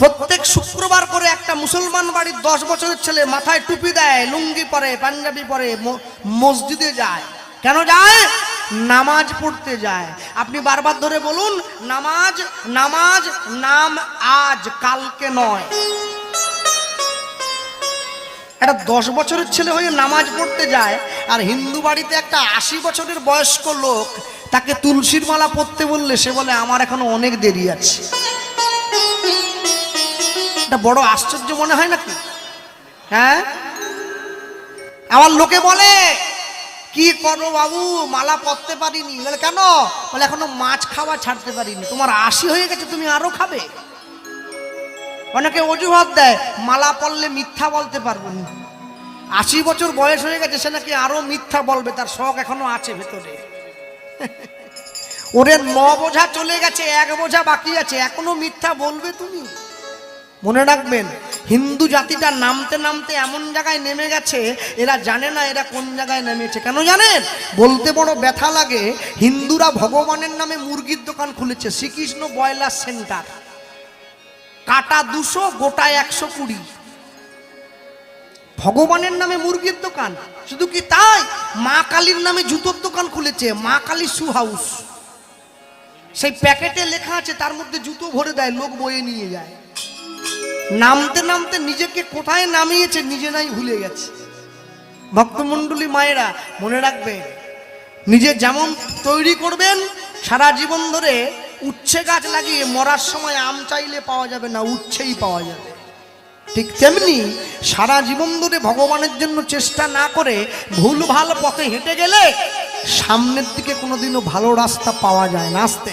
প্রত্যেক শুক্রবার করে একটা মুসলমান বাড়ির 10 বছরের ছেলে মাথায় টুপি দেয়, লুঙ্গি পরে, পাঞ্জাবি পরে মসজিদে যায়। কেন যায়? নামাজ পড়তে যায়। আপনি বারবার ধরে বলুন নামাজ নামাজ, নাম আজ, কালকে নয়। একটা 10 বছরের ছেলে হয়ে নামাজ পড়তে যায়, আর হিন্দু বাড়িতে একটা 80 বছরের বয়স্ক লোক তাকে তুলসীর মালা পড়তে বললে সে বলে আমার এখনো অনেক দেরি আছে। এটা বড় আশ্চর্য মনে হয় নাকি? হ্যাঁ, আমার লোকে বলে কি করো বাবু, মালা পড়তে পারিনি। বলে কেন? বলে এখনো মাছ খাওয়া ছাড়তে পারিনি। তোমার 80 হয়ে গেছে, তুমি আরো খাবে? অনেকে অজুহাত দেয় মালা পড়লে মিথ্যা বলতে পারবো না। 80 বছর বয়স হয়ে গেছে, সে নাকি আরো মিথ্যা বলবে, তার শখ এখনো আছে ভেতরে। ওরে 9 বোঝা চলে গেছে, 1 বোঝা বাকি আছে, এখনো মিথ্যা বলবে তুমি? মনে রাখবেন, হিন্দু জাতিটা নামতে নামতে এমন জায়গায় নেমে গেছে, এরা জানে না এরা কোন জায়গায় নেমেছে। কেন জানেন? বলতে বড় ব্যথা লাগে। হিন্দুরা ভগবানের নামে মুরগির দোকান খুলেছে, শ্রীকৃষ্ণ ব্রয়লার সেন্টার। কাটা 200, গোটা 120। ভগবানের নামে মুরগির দোকান। শুধু কি তাই, মা কালীর নামে জুতোর দোকান খুলেছে, মা কালী শু হাউস। সেই প্যাকেটে লেখা আছে, তার মধ্যে জুতো ভরে দেয়, লোক বয়ে নিয়ে যায়। নামতে নামতে নিজেকে কোথায় নামিয়েছে নিজে নাই ভুলে গেছে। ভক্তমণ্ডলী মায়েরা মনে রাখবেন, নিজে যেমন তৈরি করবেন, সারা জীবন ধরে উচ্ছে গাছ লাগিয়ে মরার সময় আম চাইলে পাওয়া যাবে না, উচ্ছেই পাওয়া যাবে। ঠিক তেমনি সারা জীবন ধরে ভগবানের জন্য চেষ্টা না করে ভুল ভাল পথে হেঁটে গেলে সামনের দিকে কোনোদিনও ভালো রাস্তা পাওয়া যায় না। আসতে